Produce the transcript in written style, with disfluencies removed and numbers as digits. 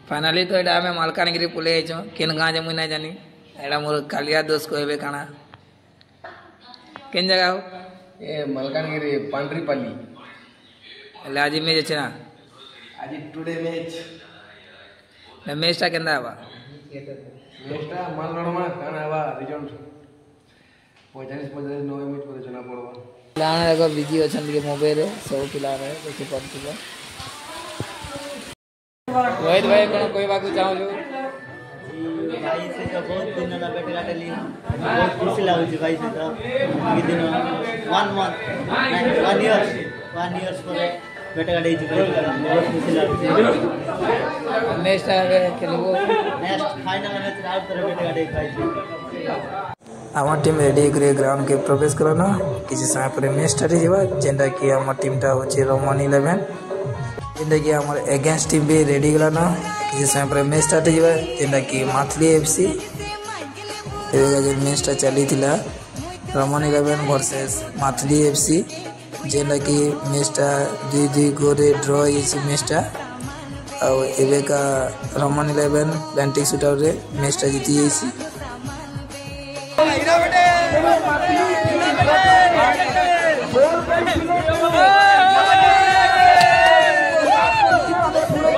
finally तो एटा हमें मालकानगिरी पुले आइछो केन गाँ जे मुई ना जानी एटा मोर कालिया दोस्त कहबे काना केन जगह हो ए मालकानगिरी पांड्रीपल्ली एले आज मैच अछि ना आज टुडे मैच टा केंदा हवा मैचटा मालनडमा काना हवा रिजल्ट 45 9 मैच पर जना पड़वा लाने देखो बिजी अछन के मोबाइल सब पिला रहे देखि पड़थिबो रोहित भाई कोन कोई बात चाहू जो भाई से तो बहुत दिन ना बैठ गाटली बहुत खुशी लागु छै भाई से तो ई दिन 1 मंथ 1 इयर्स पर बैठ गाडी छै बहुत खुशी लागु छै नेक्स्ट टाइम खेलबो नेक्स्ट फाइनल मैच आउट कर बैठ गाडी खाइ छै आम टीम रेडी करे ग्राउंड के प्रवेश करना किसी समय पर मैच स्टार्ट होगा जेंटा कि आम टीम टा होचे रोमन 11 जेंटा कि हमर अगेंस्ट टीम भी रेडी गलाना किसी समय पर मैच स्टार्ट होगा जेंटा कि माथली एफसी एबेगा जे मैच टा चली थिला रोमन 11 वर्सेस माथली एफसी जेंटा कि मैच टा 2-2 गोरे ड्रॉ होइछि मैच टा और एबेका रोमन 11 पेनल्टी शूटआउट रे मैच टा जीती जाइछि